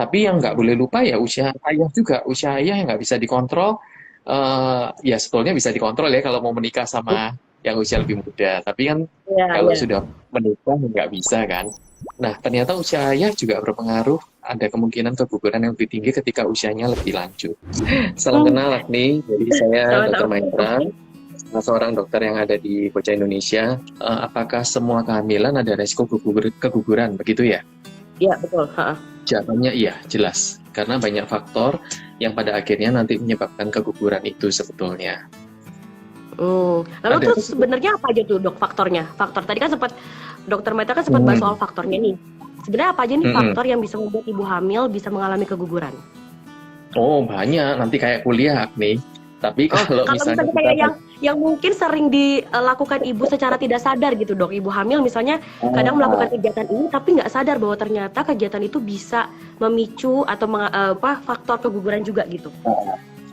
Tapi yang nggak boleh lupa ya usia ayah juga, usia ayah yang nggak bisa dikontrol. Ya sebetulnya bisa dikontrol ya kalau mau menikah sama yang usia lebih muda. Tapi kan Iya, kalau iya. sudah menikah nggak bisa kan. Nah ternyata usia ayah juga berpengaruh. Ada kemungkinan keguguran yang lebih tinggi ketika usianya lebih lanjut. Salam Hmm, kenal Agni, jadi saya Dr. sama-sama. Mahendra, salah seorang dokter yang ada di Bocah Indonesia. Apakah semua kehamilan ada resiko keguguran, begitu ya? Iya, betul. Ha. Jawabannya iya, jelas. Karena banyak faktor yang pada akhirnya nanti menyebabkan keguguran itu sebetulnya. Lalu Ada terus sebenarnya apa aja tuh dok faktornya? Faktor tadi kan sempat dokter Meta kan sempat bahas soal hmm, faktornya nih. Sebenarnya apa aja nih mm-mm. faktor yang bisa membuat ibu hamil bisa mengalami keguguran? Oh, banyak. Nanti kayak kuliah, Agni. Tapi Oh, kalau kalau misalnya misalnya kita... kayak yang mungkin sering dilakukan ibu secara tidak sadar gitu dok, ibu hamil misalnya kadang melakukan Ah, kegiatan ini tapi nggak sadar bahwa ternyata kegiatan itu bisa memicu atau faktor keguguran juga gitu.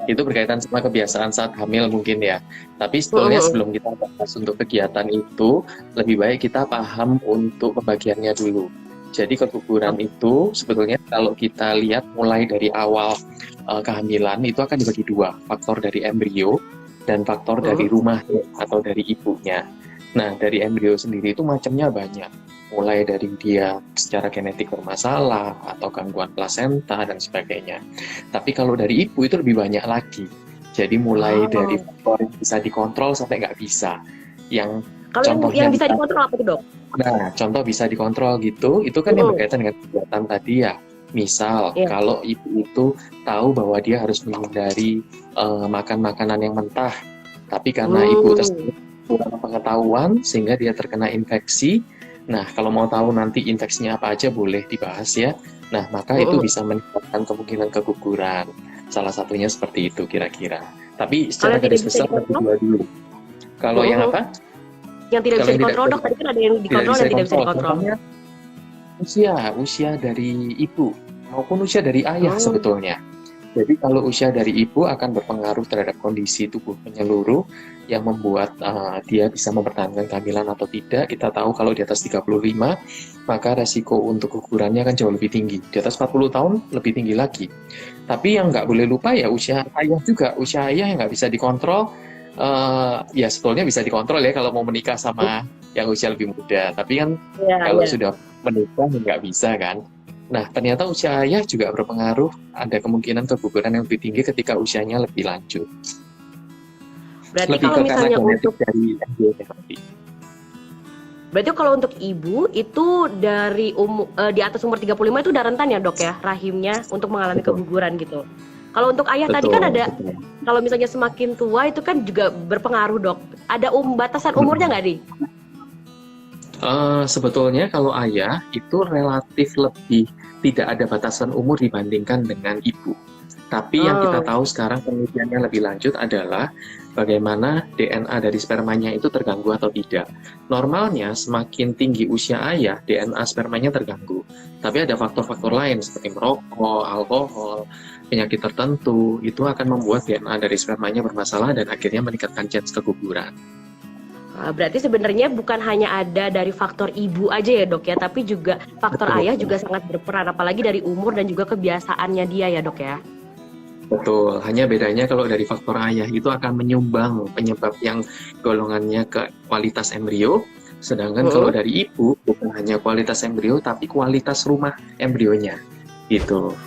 itu berkaitan sama kebiasaan saat hamil mungkin ya. Tapi sebetulnya Mm-mm. sebelum kita bahas untuk kegiatan itu, lebih baik kita paham untuk pembagiannya dulu. Jadi keguguran itu sebetulnya kalau kita lihat mulai dari awal kehamilan itu akan dibagi dua, faktor dari embrio dan faktor dari Mm-mm. rumahnya atau dari ibunya. Nah, dari embrio sendiri itu macamnya banyak. Mulai dari dia secara genetik bermasalah atau gangguan plasenta dan sebagainya. Tapi kalau dari ibu itu lebih banyak lagi. Jadi mulai dari Oh. faktor yang bisa dikontrol sampai nggak bisa. Yang Kalau yang contohnya bisa bisa, dikontrol apa tuh dok? nah contoh bisa dikontrol gitu, itu kan yang Mm-mm. berkaitan dengan kegiatan tadi ya. Misal, Iya. kalau ibu itu tahu bahwa dia harus menghindari makan makanan yang mentah, tapi karena ibu Hmm. tersebut kurang pengetahuan sehingga dia terkena infeksi. Nah, kalau mau tahu nanti infeksinya apa aja boleh dibahas ya. Nah, maka itu Mm-mm. bisa meningkatkan kemungkinan keguguran. Salah satunya seperti itu kira-kira. Tapi Kalau secara yang tidak garis bisa besar bagi dikontrol? dua dulu. Kalau yang Mm-mm. apa? Yang tidak Kalau bisa yang dikontrol dok, tadi kan ada yang tidak dikontrol bisa dan tidak bisa dikontrol, dikontrol. contohnya usia dari ibu maupun usia dari ayah Hmm. sebetulnya. Jadi kalau usia dari ibu akan berpengaruh terhadap kondisi tubuh menyeluruh yang membuat dia bisa mempertahankan kehamilan atau tidak. Kita tahu kalau di atas 35, maka resiko untuk kegugurannya akan jauh lebih tinggi. Di atas 40 tahun lebih tinggi lagi. Tapi yang nggak boleh lupa ya usia ayah juga. Usia ayah yang nggak bisa dikontrol, ya sebetulnya bisa dikontrol ya kalau mau menikah sama yang usia lebih muda. Tapi kan Iya, kalau iya. sudah menikah nggak bisa kan. Nah, ternyata usia ayah juga berpengaruh, ada kemungkinan keguguran yang lebih tinggi ketika usianya lebih lanjut. Berarti Lebih kalau ke karena misalnya genetik untuk dari embrionya nanti. berarti kalau untuk ibu itu di atas umur 35 itu udah rentan ya dok ya rahimnya untuk mengalami Betul, keguguran gitu. Kalau untuk ayah tadi kan betul, ada betul. kalau misalnya semakin tua itu kan juga berpengaruh dok. Ada batasan umurnya Mm-mm. nggak nih? Sebetulnya kalau ayah itu relatif lebih tidak ada batasan umur dibandingkan dengan ibu. Tapi yang kita Hmm. tahu sekarang penelitiannya lebih lanjut adalah bagaimana DNA dari spermanya itu terganggu atau tidak. Normalnya semakin tinggi usia ayah, DNA spermanya terganggu. Tapi ada faktor-faktor lain seperti merokok, alkohol, penyakit tertentu, itu akan membuat DNA dari spermanya bermasalah dan akhirnya meningkatkan chance keguguran. Berarti sebenarnya bukan hanya ada dari faktor ibu aja ya dok ya, tapi juga faktor Betul. ayah juga sangat berperan, apalagi dari umur dan juga kebiasaannya dia ya dok ya. Betul, hanya bedanya kalau dari faktor ayah itu akan menyumbang penyebab yang golongannya ke kualitas embrio, sedangkan kalau Mm-mm. dari ibu bukan hanya kualitas embrio tapi kualitas rumah embrionya. Gitu.